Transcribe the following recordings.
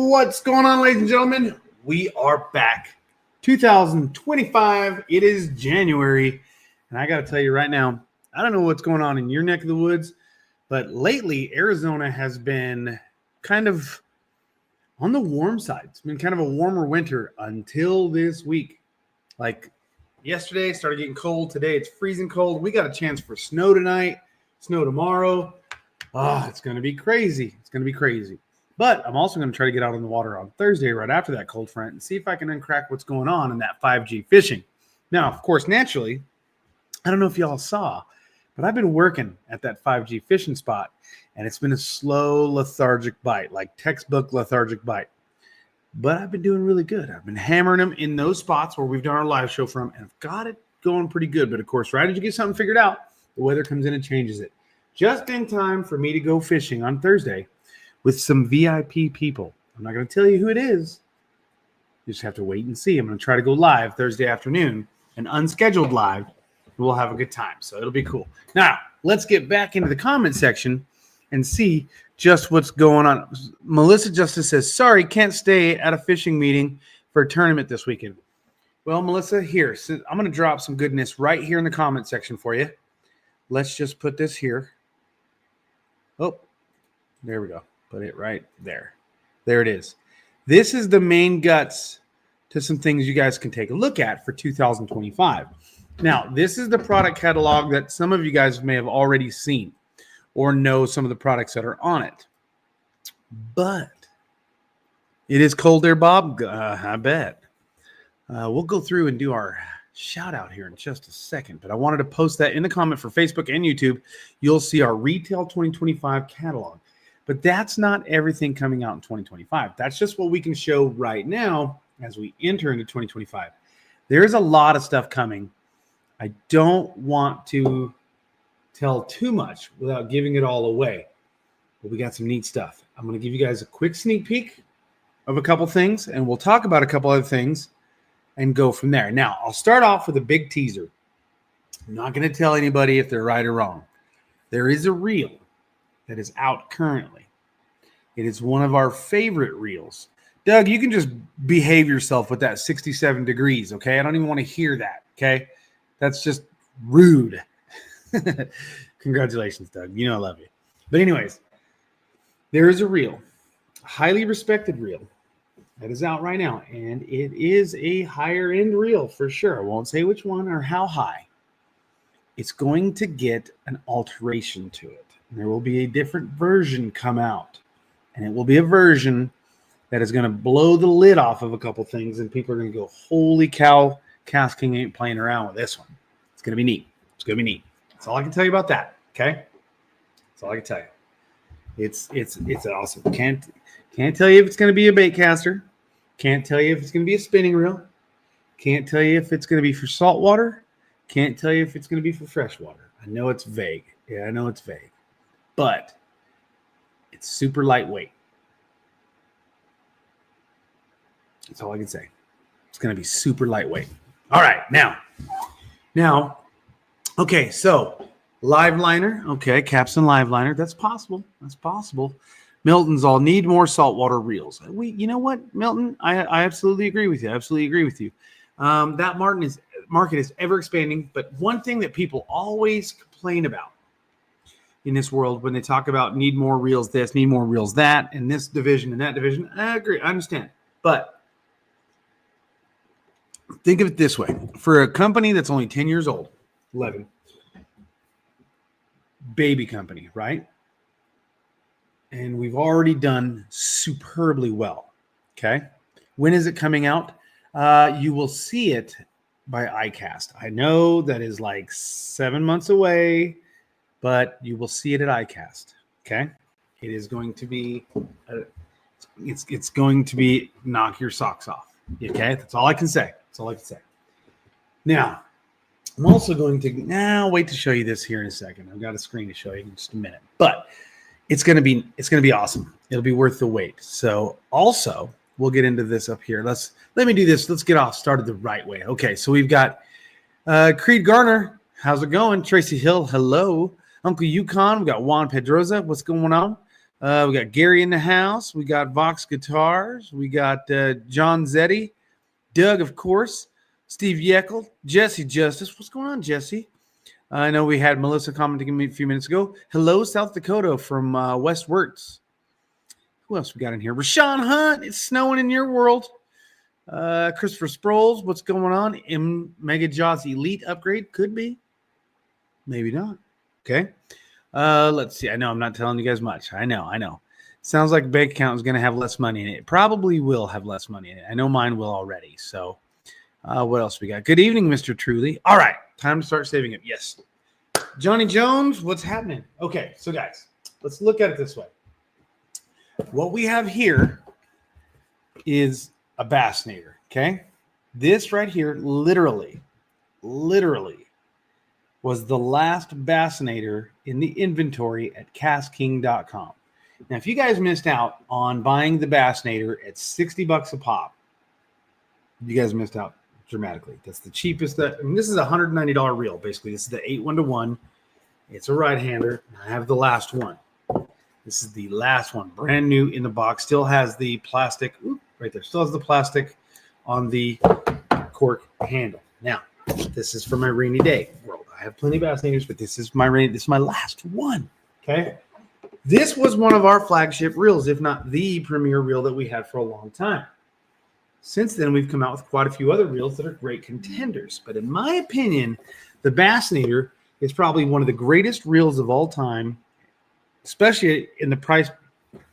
What's going on, ladies and gentlemen? We are back. 2025. It is January. And I got to tell you right now, I don't know what's going on in your neck of the woods, but lately Arizona has been kind of on the warm side. It's been kind of a warmer winter until this week. Like yesterday, it started getting cold. Today, it's freezing cold. We got a chance for snow tonight, snow tomorrow. It's going to be crazy. It's going to be crazy. But I'm also going to try to get out on the water on Thursday right after that cold front and see if I can uncrack what's going on in that 5G fishing. Now, of course, naturally, I don't know if y'all saw, but I've been working at that 5G fishing spot, and it's been a slow, lethargic bite, like textbook lethargic bite. But I've been doing really good. I've been hammering them in those spots where we've done our live show from, and I've got it going pretty good. But, of course, right as you get something figured out, the weather comes in and changes it. Just in time for me to go fishing on Thursday with some VIP people. I'm not going to tell you who it is. You just have to wait and see. I'm going to try to go live Thursday afternoon, an unscheduled live, and we'll have a good time. So it'll be cool. Now, let's get back into the comment section and see just what's going on. Melissa Justice says, sorry, can't stay at a fishing meeting for a tournament this weekend. Well, Melissa, here. So I'm going to drop some goodness right here in the comment section for you. Let's just put this here. Oh, there we go. Put it right there. There it is. This is the main guts to some things you guys can take a look at for 2025. Now, this is the product catalog that some of you guys may have already seen or know some of the products that are on it. But it is cold there, Bob. I bet. We'll go through and do our shout out here in just a second. But I wanted to post that in the comment for Facebook and YouTube. You'll see our retail 2025 catalog. But that's not everything coming out in 2025. That's just what we can show right now as we enter into 2025. There's a lot of stuff coming. I don't want to tell too much without giving it all away. But we got some neat stuff. I'm going to give you guys a quick sneak peek of a couple things, and we'll talk about a couple other things and go from there. Now, I'll start off with a big teaser. I'm not going to tell anybody if they're right or wrong. There is a reel that is out currently. It is one of our favorite reels. Doug, you can just behave yourself with that 67 degrees, okay? I don't even want to hear that, okay? That's just rude. Congratulations, Doug. You know I love you. But anyways, there is a reel, a highly respected reel that is out right now, and it is a higher end reel for sure. I won't say which one or how high. It's going to get an alteration to it. There will be a different version come out, and it will be a version that is going to blow the lid off of a couple things, and people are going to go, holy cow, KastKing ain't playing around with this one. It's going to be neat. It's going to be neat. That's all I can tell you about that, okay? That's all I can tell you. It's awesome. Can't tell you if it's going to be a bait caster. Can't tell you if it's going to be a spinning reel. Can't tell you if it's going to be for saltwater. Can't tell you if it's going to be for freshwater. I know it's vague. Yeah, I know it's vague. But it's super lightweight. That's all I can say. It's going to be super lightweight. All right, now, okay, so live liner. Okay, Capstan live liner. That's possible. That's possible. Milton's all need more saltwater reels. You know what, Milton? I absolutely agree with you. I absolutely agree with you. That market is ever expanding. But one thing that people always complain about in this world when they talk about need more reels this, need more reels that, in this division and that division, I agree. I understand. But think of it this way. For a company that's only 10 years old, 11, baby company, right? And we've already done superbly well, okay? When is it coming out? You will see it by iCast. I know that is like 7 months away, but you will see it at iCast, okay? It is going to be, it's going to be knock your socks off, okay? That's all I can say. That's all I can say. Now, I'm also going to wait to show you this here in a second. I've got a screen to show you in just a minute, but it's going to be awesome. It'll be worth the wait. So also, we'll get into this up here. Let me do this. Let's get off started the right way. Okay, so we've got Creed Garner. How's it going? Tracy Hill, hello. Uncle Yukon. We got Juan Pedroza. What's going on? We got Gary in the house. We got Vox Guitars. We got John Zetti. Doug, of course. Steve Yeckel. Jesse Justice. What's going on, Jesse? I know we had Melissa commenting a few minutes ago. Hello, South Dakota from West Wirtz. Who else we got in here? Rashawn Hunt. It's snowing in your world. Christopher Sproles. What's going on? Mega Jaws Elite upgrade. Could be. Maybe not. Okay. Let's see. I know I'm not telling you guys much. I know. Sounds like a bank account is going to have less money in it. It probably will have less money in it. I know mine will already. So what else we got? Good evening, Mr. Truly. All right. Time to start saving it. Yes. Johnny Jones, what's happening? Okay. So guys, let's look at it this way. What we have here is a Bassinator. Okay. This right here, literally was the last Bassinator in the inventory at KastKing.com. Now, if you guys missed out on buying the Bassinator at $60 a pop, you guys missed out dramatically. That's the cheapest. This is a $190 reel, basically. This is the 8-1-1. It's a right-hander. I have the last one. This is the last one, brand new in the box. Still has the plastic, right there. Still has the plastic on the cork handle. Now, this is for my rainy day world. I have plenty of Bassinators, but this is my last one. Okay. This was one of our flagship reels, if not the premier reel that we had for a long time. Since then, we've come out with quite a few other reels that are great contenders. But in my opinion, the Bassinator is probably one of the greatest reels of all time, especially in the price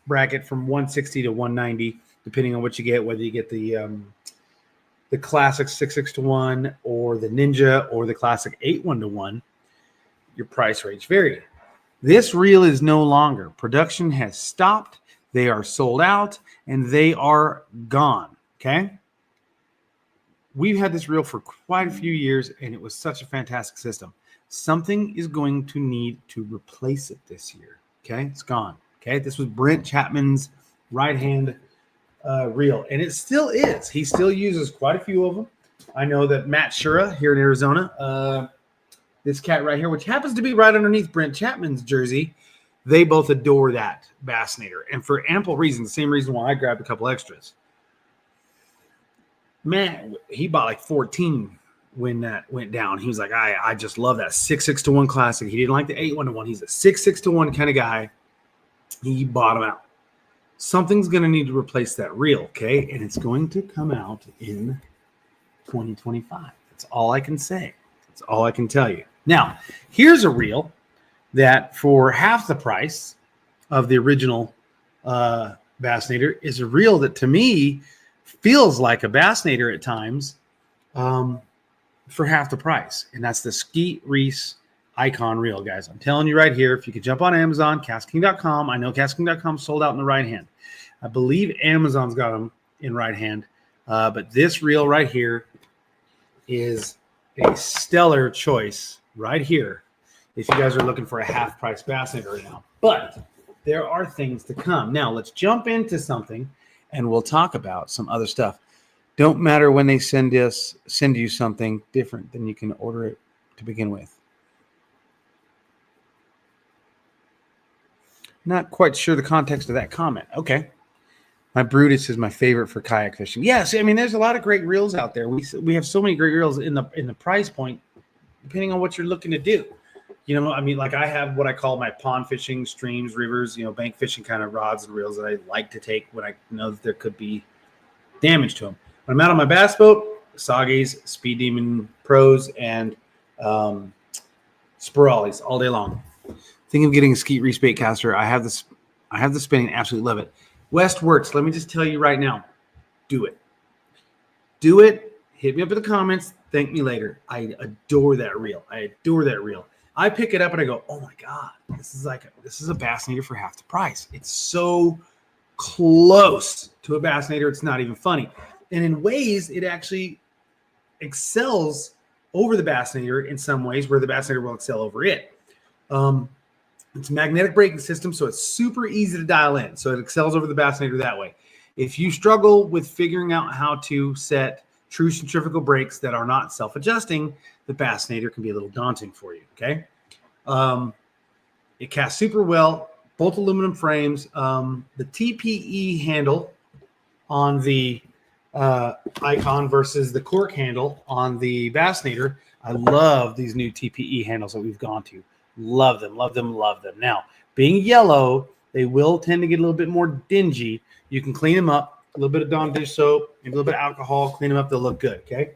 bracket from 160 to 190, depending on what you get, whether you get the classic 6-6-1 or the Ninja or the classic 8-1-1, your price range vary. This reel is no longer. Production has stopped. They are sold out and they are gone. Okay. We've had this reel for quite a few years and it was such a fantastic system. Something is going to need to replace it this year. Okay. It's gone. Okay. This was Brent Chapman's right hand reel, and it still is. He still uses quite a few of them. I know that Matt Shura here in Arizona, this cat right here, which happens to be right underneath Brent Chapman's jersey, they both adore that Bassinator, and for ample reason, the same reason why I grabbed a couple extras. Matt, he bought like 14 when that went down. He was like, I just love that 6-6-1 classic. He didn't like the 8-1-1. He's a 6-6-1 kind of guy. He bought them out. Something's going to need to replace that reel, okay? And it's going to come out in 2025. That's all I can say. That's all I can tell you. Now, here's a reel that for half the price of the original Bassinator is a reel that to me feels like a Bassinator at times for half the price. And that's the Skeet Reese Icon reel, guys. I'm telling you right here, if you could jump on Amazon, KastKing.com. I know KastKing.com sold out in the right hand. I believe Amazon's got them in right hand. But this reel right here is a stellar choice right here if you guys are looking for a half-price Bassinator right now. But there are things to come. Now, let's jump into something, and we'll talk about some other stuff. Don't matter when they send you something different than you can order it to begin with. Not quite sure the context of that comment. Okay. My Brutus is my favorite for kayak fishing. Yes, I mean, there's a lot of great reels out there. We have so many great reels in the price point, depending on what you're looking to do. You know, I mean, like I have what I call my pond fishing, streams, rivers, bank fishing kind of rods and reels that I like to take when I know that there could be damage to them. When I'm out on my bass boat, Sage's, Speed Demon Pros, and Spirales all day long. Think of getting a Skeet Reese bait caster. I have the spinning, absolutely love it. West Wirtz, let me just tell you right now, do it. Do it. Hit me up in the comments. Thank me later. I adore that reel. I pick it up and I go, oh my God, this is a Bassinator for half the price. It's so close to a Bassinator, it's not even funny. And in ways, it actually excels over the Bassinator in some ways where the Bassinator will excel over it. It's a magnetic braking system, so it's super easy to dial in. So it excels over the Bassinator that way. If you struggle with figuring out how to set true centrifugal brakes that are not self-adjusting, the Bassinator can be a little daunting for you, okay? It casts super well. both aluminum frames. The TPE handle on the Icon versus the cork handle on the Bassinator. I love these new TPE handles that we've gone to. Love them, love them, love them. Now, being yellow, they will tend to get a little bit more dingy. You can clean them up, a little bit of Dawn dish soap, maybe a little bit of alcohol, clean them up, they'll look good, okay?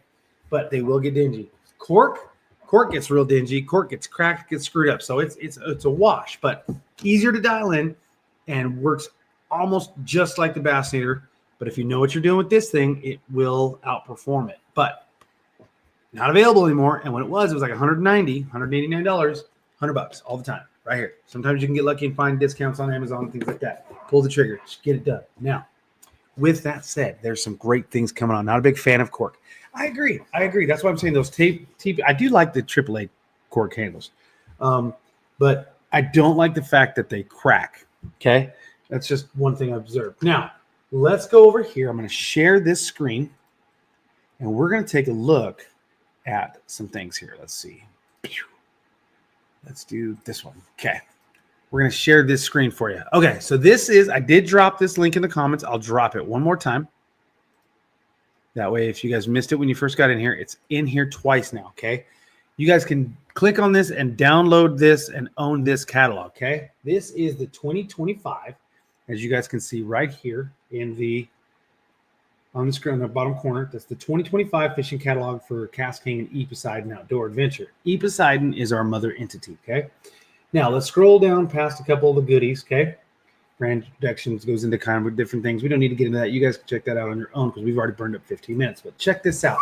But they will get dingy. Cork gets real dingy. Cork gets cracked, gets screwed up. So it's a wash, but easier to dial in and works almost just like the Bassinator. But if you know what you're doing with this thing, it will outperform it. But not available anymore. And when it was like $190, $189, $100 all the time, right here. Sometimes you can get lucky and find discounts on Amazon and things like that. Pull the trigger, just get it done. Now, with that said, there's some great things coming on. Not a big fan of cork. I agree. That's why I'm saying those tape. I do like the AAA cork handles, but I don't like the fact that they crack. Okay, that's just one thing I've observed. Now, let's go over here. I'm going to share this screen, and we're going to take a look at some things here. Let's see. Let's do this one. Okay. We're going to share this screen for you. Okay, so this is, I did drop this link in the comments. I'll drop it one more time. That way, if you guys missed it when you first got in here, it's in here twice now, okay? You guys can click on this and download this and own this catalog, okay? This is the 2025, as you guys can see right here on the screen on the bottom corner. That's the 2025 fishing catalog for KastKing and Poseidon Outdoor Adventure. Poseidon is our mother entity, okay? Now, let's scroll down past a couple of the goodies, okay? Brand introductions goes into kind of different things. We don't need to get into that. You guys can check that out on your own because we've already burned up 15 minutes. But check this out.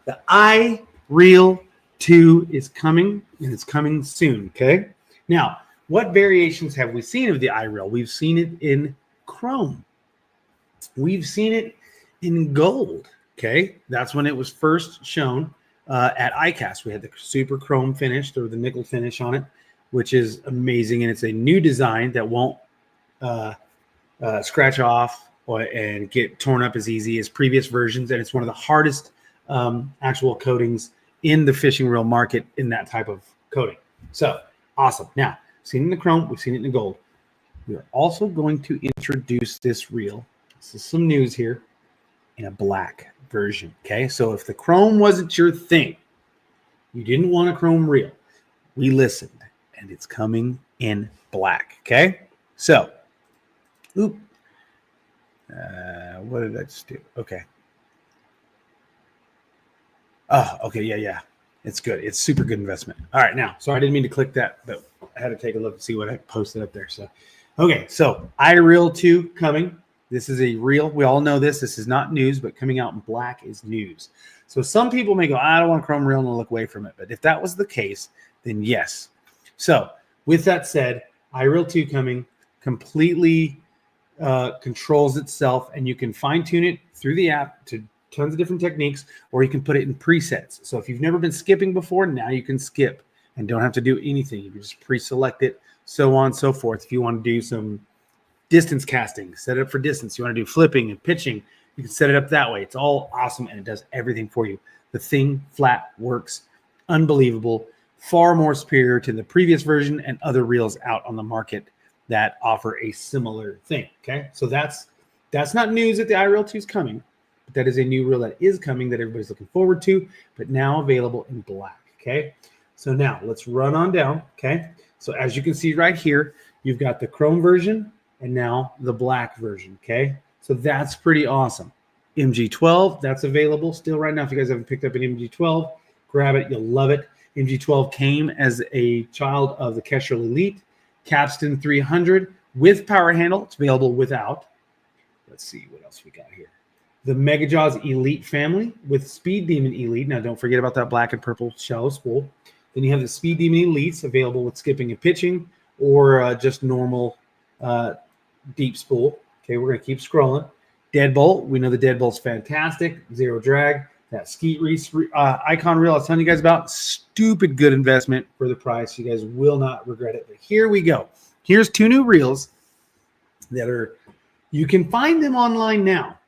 The iReel 2 is coming, and it's coming soon, okay? Now, what variations have we seen of the iReel? We've seen it in chrome. We've seen it in gold, okay? That's when it was first shown at ICAST. We had the super chrome finish, or the nickel finish on it, which is amazing, and it's a new design that won't scratch off and get torn up as easy as previous versions, and it's one of the hardest actual coatings in the fishing reel market in that type of coating. So, awesome. Now, we've seen it in the chrome, we've seen it in the gold. We are also going to introduce this reel. This is some news here, in a black version, okay? So if the chrome wasn't your thing, you didn't want a chrome reel, we listened. And it's coming in black, okay? So, what did I just do? Okay. Oh, okay, yeah. It's good. It's super good investment. All right, now, sorry, I didn't mean to click that, but I had to take a look and see what I posted up there. So, okay, so iReel 2 coming. This is a reel. We all know this. This is not news, but coming out in black is news. So some people may go, I don't want a chrome reel, and look away from it. But if that was the case, then yes. So with that said, iReel 2 coming, completely controls itself, and you can fine tune it through the app to tons of different techniques, or you can put it in presets. So if you've never been skipping before, now you can skip and don't have to do anything. You can just pre-select it, so on and so forth. If you want to do some distance casting, set it up for distance. You want to do flipping and pitching, you can set it up that way. It's all awesome, and it does everything for you. The thing flat works unbelievable. Far more superior to the previous version and other reels out on the market that offer a similar thing, okay? So that's not news that the iReel 2 is coming, but that is a new reel that is coming that everybody's looking forward to, but now available in black, okay? So now let's run on down, okay? So as you can see right here, you've got the chrome version and now the black version, okay? So that's pretty awesome. MG12, that's available still right now. If you guys haven't picked up an MG12, grab it, you'll love it. MG12 came as a child of the Kestrel Elite, Capstan 300 with power handle. It's available without. Let's see what else we got here. The Mega Jaws Elite family with Speed Demon Elite. Now, don't forget about that black and purple shallow spool. Then you have the Speed Demon Elites available with skipping and pitching, or just normal deep spool. Okay, we're going to keep scrolling. Deadbolt. We know the Deadbolt's fantastic. Zero drag. That Skeet Reese Icon reel I was telling you guys about, stupid good investment for the price. You guys will not regret it. But here we go. Here's 2 new reels that are, you can find them online now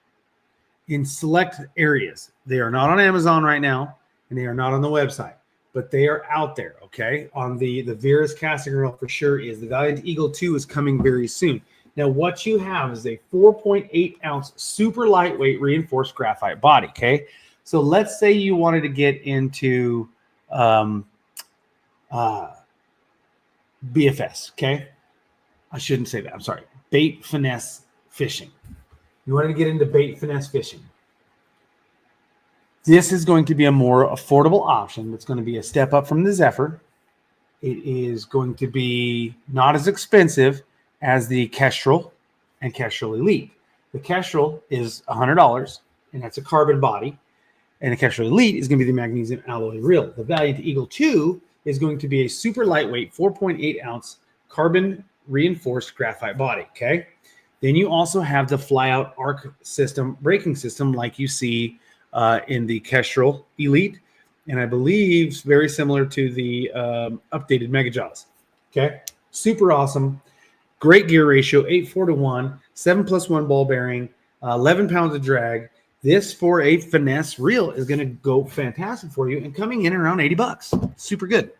in select areas. They are not on Amazon right now, and they are not on the website. but they are out there, okay? On the Veerus casting reel for sure is. The Valiant Eagle 2 is coming very soon. Now, what you have is a 4.8 ounce super lightweight reinforced graphite body, okay? So let's say you wanted to get into BFS, okay? I shouldn't say that. I'm sorry. Bait finesse fishing. You wanted to get into bait finesse fishing. This is going to be a more affordable option. It's going to be a step up from the Zephyr. It is going to be not as expensive as the Kestrel and Kestrel Elite. The Kestrel is $100, and that's a carbon body. And the Kestrel Elite is going to be the magnesium alloy reel. The Valiant Eagle 2 is going to be a super lightweight 4.8 ounce carbon reinforced graphite body, okay? Then you also have the flyout arc system, braking system like you see in the Kestrel Elite, and I believe very similar to the updated Mega Jaws. Okay, super awesome, great gear ratio, 8:4 to 1, 7+1 ball bearing, 11 pounds of drag. This for a finesse reel is going to go fantastic for you, and coming in around $80. Super good,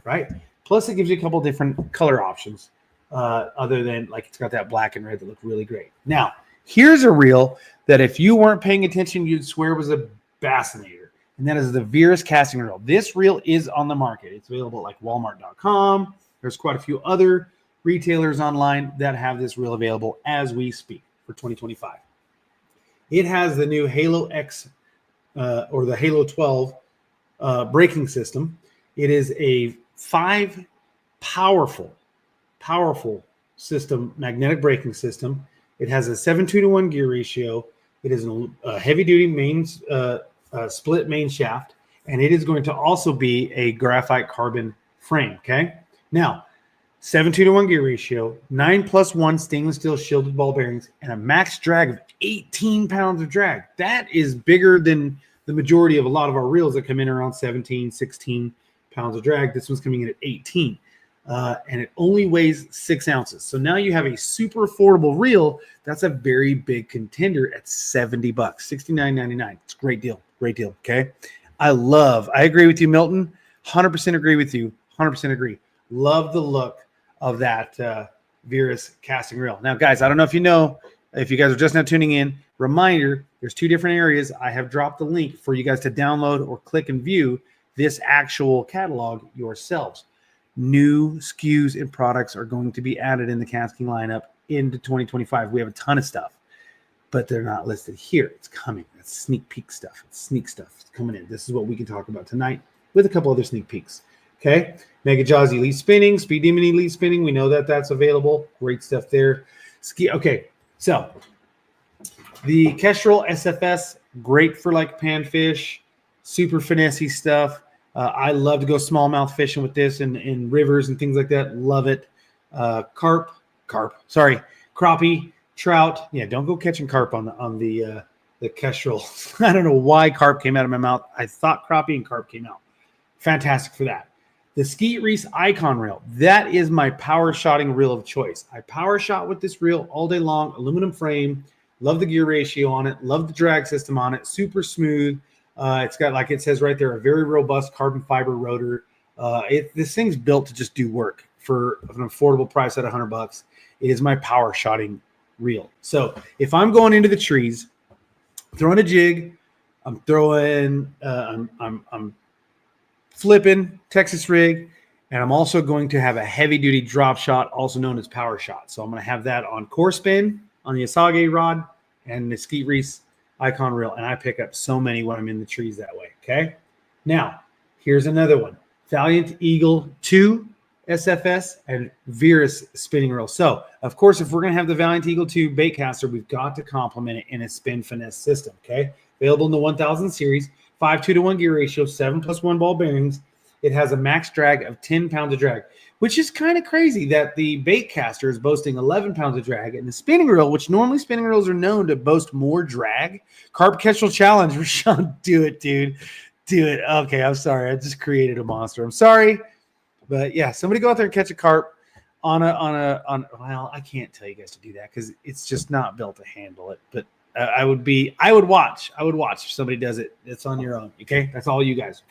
right? Plus, it gives you a couple different color options, other than like it's got that black and red that look really great. Now, here's a reel that if you weren't paying attention, you'd swear was a Bassinator, and that is the Veerus casting reel. This reel is on the market. It's available at like Walmart.com. There's quite a few other retailers online that have this reel available as we speak for 2025. It has the new Halo X or the Halo 12 braking system. It is a 5 powerful system, magnetic braking system. It has a 7:2 to 1 gear ratio. It is a heavy-duty main split main shaft, and it is going to also be a graphite carbon frame, okay? Now, 7:2 to 1 gear ratio, 9+1 stainless steel shielded ball bearings, and a max drag of 18 pounds of drag. That is bigger than the majority of a lot of our reels that come in around 17, 16 pounds of drag. This one's coming in at 18. And it only weighs 6 ounces. So now you have a super affordable reel. That's a very big contender at $70, $69.99. It's a great deal. Okay. I agree with you, Milton. 100% agree with you. 100% agree. Love the look of that Veerus casting reel. Now, guys, I don't know if you guys are just now tuning in, reminder, there's 2 different areas. I have dropped the link for you guys to download or click and view this actual catalog yourselves. New SKUs and products are going to be added in the KastKing lineup into 2025. We have a ton of stuff, but they're not listed here. It's coming. That's sneak peek stuff. It's sneak stuff. It's coming in. This is what we can talk about tonight with a couple other sneak peeks. Okay. Mega Jaws Elite Spinning, Speed Demon Elite Spinning. We know that that's available. Great stuff there. Okay. So the Kestrel SFS, great for like panfish, super finessey stuff. I love to go smallmouth fishing with this in rivers and things like that. Love it. Crappie, trout. Yeah, don't go catching carp on the Kestrel. I don't know why carp came out of my mouth. I thought crappie and carp came out. Fantastic for that. The Skeet Reese Icon reel. That is my power shotting reel of choice. I power shot with this reel all day long. Aluminum frame. Love the gear ratio on it. Love the drag system on it. Super smooth. It's got, like it says right there, a very robust carbon fiber rotor. This thing's built to just do work for an affordable price at $100. It is my power shotting reel. So if I'm going into the trees, throwing a jig, I'm throwing, I'm flipping Texas rig, and I'm also going to have a heavy duty drop shot, also known as power shot. So I'm going to have that on core spin on the Asage rod and the Skeet Reese Icon reel, and I pick up so many when I'm in the trees that way. Okay. Now, here's another one: Valiant Eagle 2 SFS and Veerus spinning reel. So, of course, if we're going to have the Valiant Eagle 2 bait caster, we've got to complement it in a spin finesse system. Okay. Available in the 1000 series, 5:2 to 1 gear ratio, 7+1 ball bearings. It has a max drag of 10 pounds of drag, which is kind of crazy that the bait caster is boasting 11 pounds of drag, and the spinning reel, which normally spinning reels are known to boast more drag. Carp Kestrel Challenge, Rashawn, do it, dude. Do it. Okay, I'm sorry. I just created a monster. I'm sorry. But yeah, somebody go out there and catch a carp on well, I can't tell you guys to do that because it's just not built to handle it. But I would watch if somebody does it. It's on your own. Okay. That's all you guys.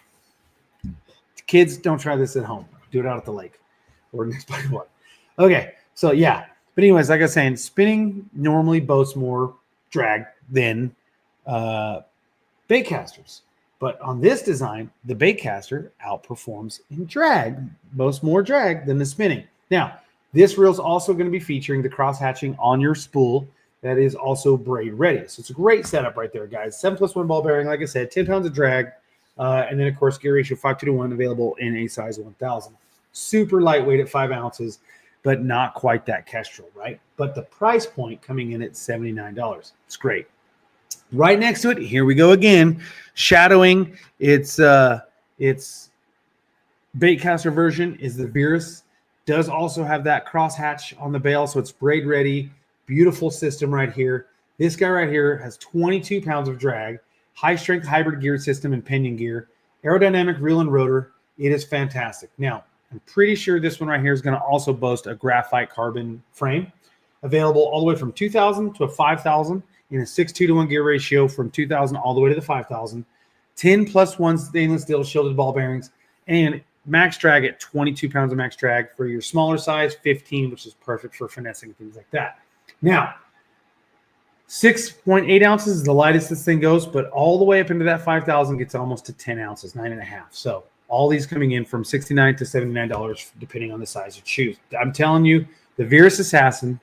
Kids, don't try this at home. Do it out at the lake or next by one. Okay, so yeah. But anyways, like I was saying, spinning normally boasts more drag than bait casters. But on this design, the bait caster outperforms in drag, boasts more drag than the spinning. Now, this reel is also going to be featuring the cross hatching on your spool that is also braid ready. So it's a great setup right there, guys. 7+1 ball bearing, like I said, 10 pounds of drag. And then, of course, gear ratio 5:1 available in a size 1000. Super lightweight at 5 ounces, but not quite that kestrel, right? But the price point coming in at $79. It's great. Right next to it, here we go again. Shadowing its baitcaster version is the Virus. Does also have that crosshatch on the bail, so it's braid ready. Beautiful system right here. This guy right here has 22 pounds of drag, high strength hybrid gear system and pinion gear, aerodynamic reel and rotor. It is fantastic. Now, I'm pretty sure this one right here is going to also boast a graphite carbon frame, available all the way from 2,000 to a 5,000 in a 6:2 gear ratio from 2,000 all the way to the 5,000. 10+1 stainless steel shielded ball bearings, and max drag at 22 pounds of max drag. For your smaller size, 15, which is perfect for finessing and things like that. Now, 6.8 ounces is the lightest this thing goes, but all the way up into that 5,000 gets almost to 10 ounces, 9.5. So all these coming in from $69 to $79, depending on the size you choose. I'm telling you, the Virus Assassin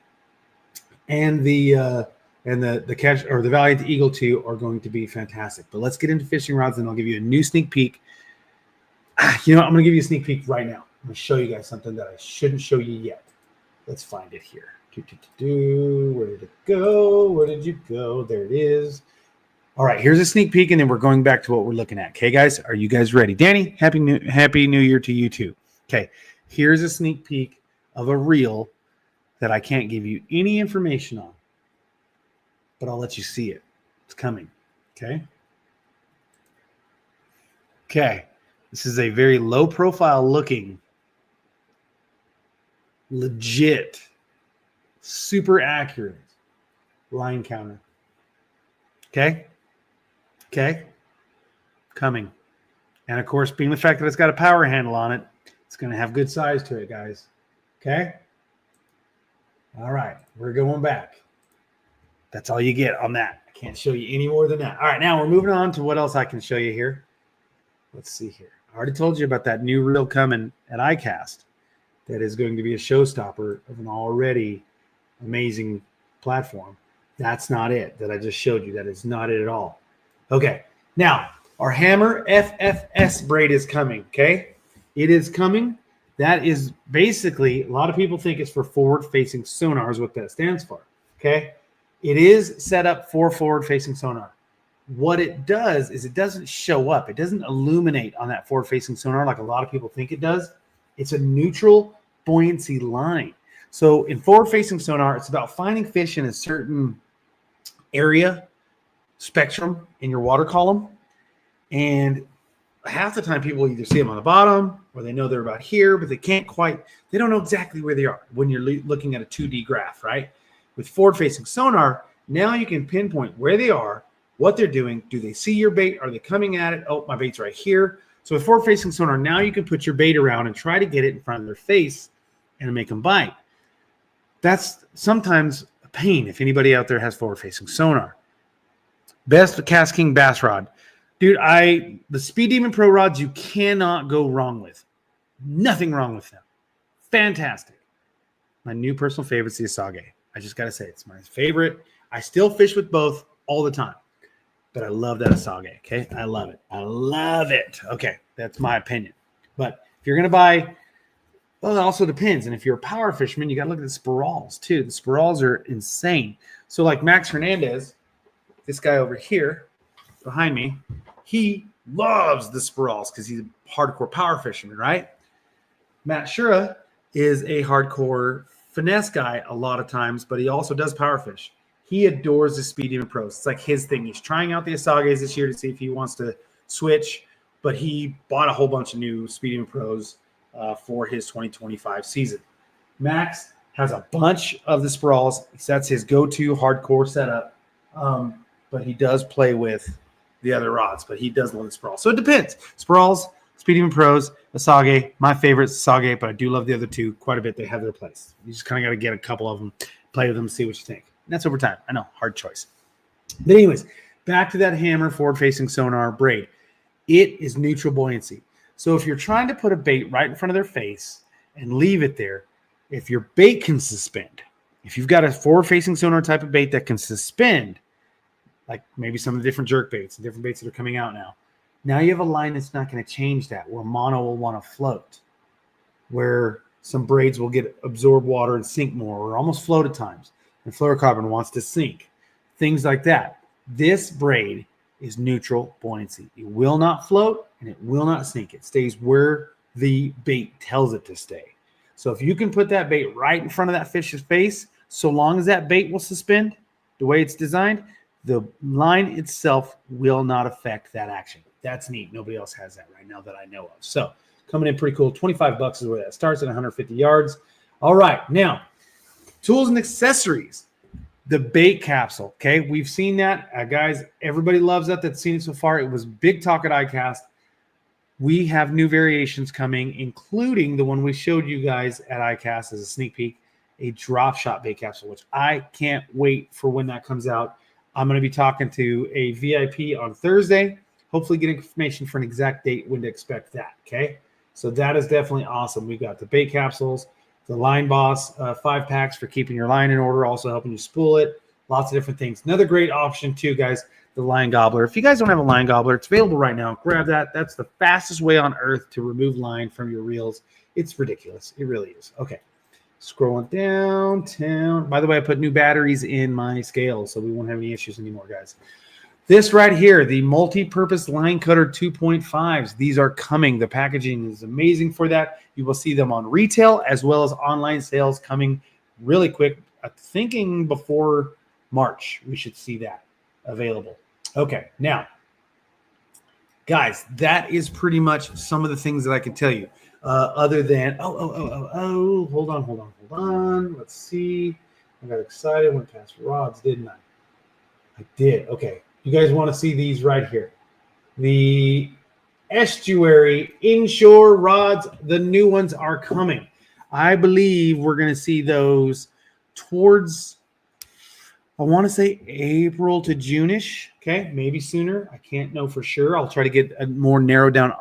and the Catch or the Valiant Eagle 2 are going to be fantastic. But let's get into fishing rods, and I'll give you a new sneak peek. You know what? I'm going to give you a sneak peek right now. I'm going to show you guys something that I shouldn't show you yet. Let's find it here. Where did it go? Where did you go? There it is. All right, here's a sneak peek, and then we're going back to what we're looking at. Okay, guys, are you guys ready? Danny, happy New Year to you too. Okay, here's a sneak peek of a reel that I can't give you any information on, but I'll let you see it. It's coming. Okay. Okay. This is a very low profile looking, legit, super accurate line counter. Okay. Okay. Coming. And of course, being the fact that it's got a power handle on it, it's going to have good size to it, guys. Okay. All right. We're going back. That's all you get on that. I can't show you any more than that. All right. Now we're moving on to what else I can show you here. Let's see here. I already told you about that new reel coming at iCast that is going to be a showstopper of an already amazing platform. That's not it that I just showed you. That is not it at all. Okay. Now, our Hammer FFS braid is coming, okay? It is coming. That is basically, a lot of people think it's for forward-facing sonar is what that stands for, okay? It is set up for forward-facing sonar. What it does is it doesn't show up. It doesn't illuminate on that forward-facing sonar like a lot of people think it does. It's a neutral buoyancy line. So in forward-facing sonar, it's about finding fish in a certain area, spectrum in your water column. And half the time people either see them on the bottom or they know they're about here, but they don't know exactly where they are when you're looking at a 2D graph, right? With forward-facing sonar, now you can pinpoint where they are, what they're doing. Do they see your bait? Are they coming at it? Oh, my bait's right here. So with forward-facing sonar, now you can put your bait around and try to get it in front of their face and make them bite. That's sometimes a pain if anybody out there has forward-facing sonar. Best KastKing bass rod. Dude, the Speed Demon Pro rods you cannot go wrong with. Nothing wrong with them. Fantastic. My new personal favorite is the Asage. I just got to say, it's my favorite. I still fish with both all the time. But I love that Asage, okay? I love it. I love it. Okay, that's my opinion. But if you're going to buy, well, it also depends. And if you're a power fisherman, you got to look at the spirals, too. The spirals are insane. So like Max Hernandez, this guy over here behind me, he loves the spirals because he's a hardcore power fisherman, right? Matt Shura is a hardcore finesse guy a lot of times, but he also does power fish. He adores the Speed Demon Pros. It's like his thing. He's trying out the Asages this year to see if he wants to switch, but he bought a whole bunch of new Speed Demon Pros for his 2025 season. Max has a bunch of the spirals. That's his go-to hardcore setup, but he does play with the other rods, but he does love the spirals. So it depends. Spirals, Speed Demon Pros, Asage, my favorite Asage, but I do love the other two quite a bit. They have their place. You just kind of got to get a couple of them, play with them, see what you think. And that's over time. I know, hard choice. But anyways, back to that hammer forward-facing sonar braid. It is neutral buoyancy. So if you're trying to put a bait right in front of their face and leave it there, if your bait can suspend, if you've got a forward-facing sonar type of bait that can suspend, like maybe some of the different jerk baits and different baits that are coming out now you have a line that's not going to change that, where mono will want to float, where some braids will get absorb water and sink more, or almost float at times, and fluorocarbon wants to sink, things like that. This braid is neutral buoyancy. It will not float and it will not sink. It stays where the bait tells it to stay. So if you can put that bait right in front of that fish's face, so long as that bait will suspend the way it's designed, the line itself will not affect that action. That's neat. Nobody else has that right now that I know of. So coming in pretty cool. $25 is where that starts at 150 yards. All right. Now, tools and accessories. The bait capsule. Okay. We've seen that. Guys, everybody loves that. That's seen it so far. It was big talk at ICAST. We have new variations coming, including the one we showed you guys at ICAST as a sneak peek, a drop shot bait capsule, which I can't wait for when that comes out. I'm going to be talking to a VIP on Thursday. Hopefully getting information for an exact date when to expect that, okay? So that is definitely awesome. We've got the bait capsules, the Line Boss 5-packs for keeping your line in order, also helping you spool it, lots of different things. Another great option too, guys, the line gobbler. If you guys don't have a line gobbler, it's available right now. Grab that. That's the fastest way on earth to remove line from your reels. It's ridiculous. It really is. Okay, scrolling downtown. By the way, I put new batteries in my scales, so we won't have any issues anymore, guys. This right here, the multi-purpose line cutter 2.5s. These are coming. The packaging is amazing for that. You will see them on retail as well as online sales coming really quick. I'm thinking before March, we should see that available. Okay, now, guys, that is pretty much some of the things that I can tell you. Other than, hold on. Let's see. I got excited, went past rods, didn't I? I did. Okay. You guys want to see these right here. The Estuary inshore rods, the new ones are coming. I believe we're going to see those towards, I want to say April to June-ish. Okay, maybe sooner. I can't know for sure. I'll try to get a more narrowed down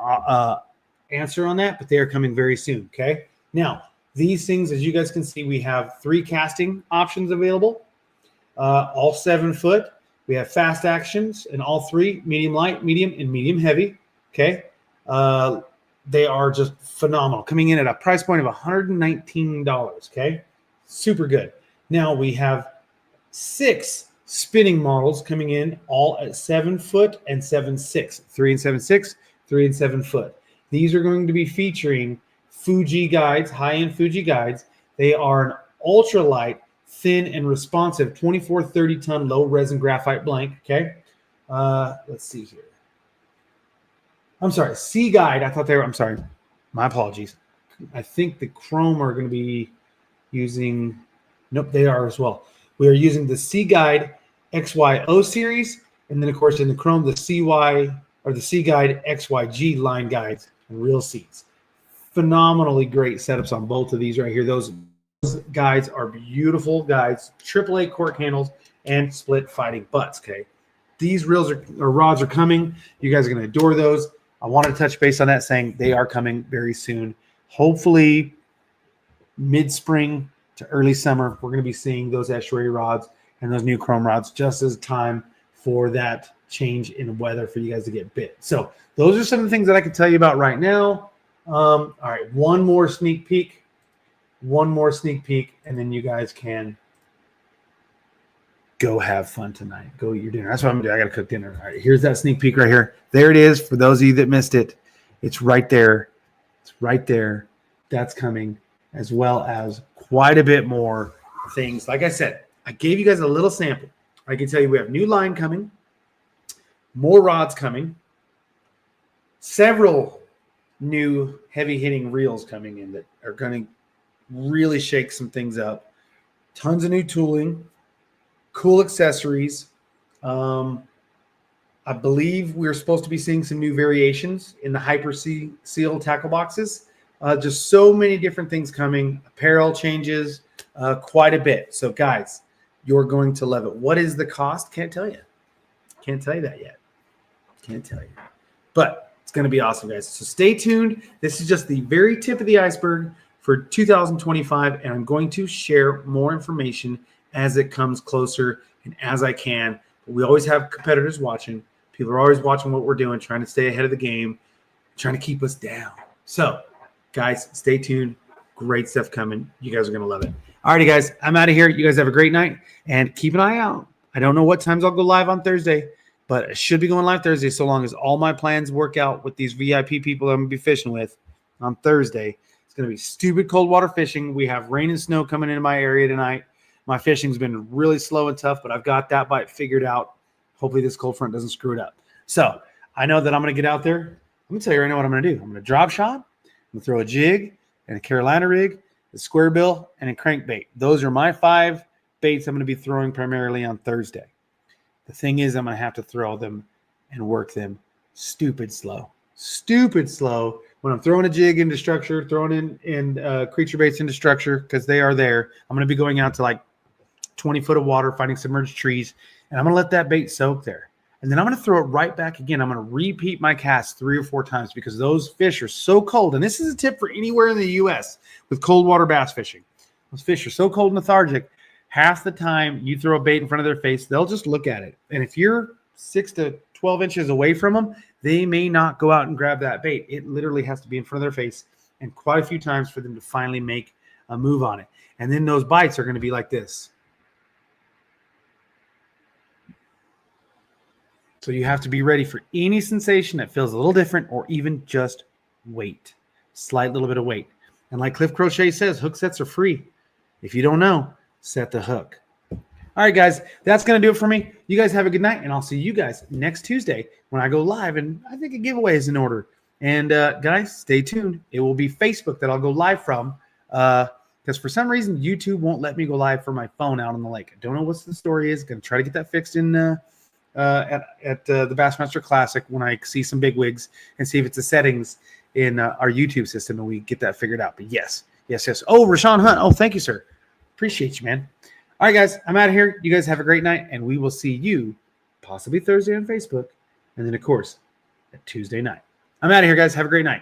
answer on that, but they are coming very soon. Okay, now these things, as you guys can see, we have 3 casting options available, all 7 foot. We have fast actions in all 3, medium light, medium, and medium heavy. Okay. They are just phenomenal. Coming in at a price point of $119. Okay. Super good. Now we have 6 spinning models coming in, all at 7 foot and 7.6. 3 and 7.6, 3 and 7 foot. These are going to be featuring Fuji guides, high-end Fuji guides. They are an ultralight, thin and responsive 24-30 ton low resin graphite blank. Okay. Let's see here. I'm sorry, Sea Guide. I thought they were, I'm sorry. My apologies. I think the chrome are going to be using, nope, they are as well. We are using the Sea Guide XYO series. And then of course in the chrome, the CY or the Sea Guide XYG line guides and reel seats. Phenomenally great setups on both of these right here. Those guides are beautiful guides, AAA cork handles, and split fighting butts. Okay, these reels or rods are coming. You guys are going to adore those. I wanted to touch base on that, saying they are coming very soon. Hopefully, mid-spring to early summer, we're going to be seeing those estuary rods and those new chrome rods just as time for that change in weather for you guys to get bit. So those are some of the things that I can tell you about right now. All right, one more sneak peek, and then you guys can go have fun tonight. Go eat your dinner. That's what I'm gonna do. I gotta cook dinner. All right, here's that sneak peek right here. There it is. For those of you that missed it, it's right there. It's right there. That's coming, as well as quite a bit more things. Like I said, I gave you guys a little sample. I can tell you we have new line coming, more rods coming, several new heavy-hitting reels coming in that are going to really shake some things up. Tons of new tooling, cool accessories. I believe we're supposed to be seeing some new variations in the Hyper Seal tackle boxes. Just so many different things coming. Apparel changes, quite a bit. So, guys, you're going to love it. What is the cost? Can't tell you. Can't tell you that yet. Can't tell you. But it's going to be awesome, guys. So stay tuned. This is just the very tip of the iceberg for 2025, and I'm going to share more information as it comes closer and as I can. But we always have competitors watching. People are always watching what we're doing, trying to stay ahead of the game, trying to keep us down. So, guys, stay tuned. Great stuff coming. You guys are going to love it. All righty, guys. I'm out of here. You guys have a great night, and keep an eye out. I don't know what times I'll go live on Thursday, but I should be going live Thursday so long as all my plans work out with these VIP people I'm going to be fishing with on Thursday. It's going to be stupid cold water fishing. We have rain and snow coming into my area tonight. My fishing's been really slow and tough, but I've got that bite figured out. Hopefully this cold front doesn't screw it up. So I know that I'm going to get out there. I'm going to tell you right now what I'm going to do. I'm going to drop shot. I'm going to throw a jig and a Carolina rig, a square bill, and a crankbait. Those are my 5 baits I'm going to be throwing primarily on Thursday. The thing is, I'm going to have to throw them and work them stupid slow. Stupid slow. When I'm throwing a jig into structure, throwing in creature baits into structure, because they are there, I'm going to be going out to like 20 foot of water, finding submerged trees, and I'm going to let that bait soak there. And then I'm going to throw it right back again. I'm going to repeat my cast 3 or 4 times because those fish are so cold. And this is a tip for anywhere in the U.S. with cold water bass fishing. Those fish are so cold and lethargic. Half the time you throw a bait in front of their face, they'll just look at it. And if you're 6 to 12 inches away from them, they may not go out and grab that bait. It literally has to be in front of their face and quite a few times for them to finally make a move on it. And then those bites are going to be like this. So you have to be ready for any sensation that feels a little different or even just weight. Slight little bit of weight. And like Cliff Crochet says, hook sets are free. If you don't know, set the hook. All right, guys, that's going to do it for me. You guys have a good night, and I'll see you guys next Tuesday when I go live, and I think a giveaway is in order. And, guys, stay tuned. It will be Facebook that I'll go live from because for some reason YouTube won't let me go live from my phone out on the lake. I don't know what the story is. Going to try to get that fixed in at the Bassmaster Classic when I see some big wigs and see if it's the settings in our YouTube system and we get that figured out. But yes. Oh, Rashawn Hunt. Oh, thank you, sir. Appreciate you, man. All right, guys, I'm out of here. You guys have a great night, and we will see you possibly Thursday on Facebook, and then, of course, at Tuesday night. I'm out of here, guys. Have a great night.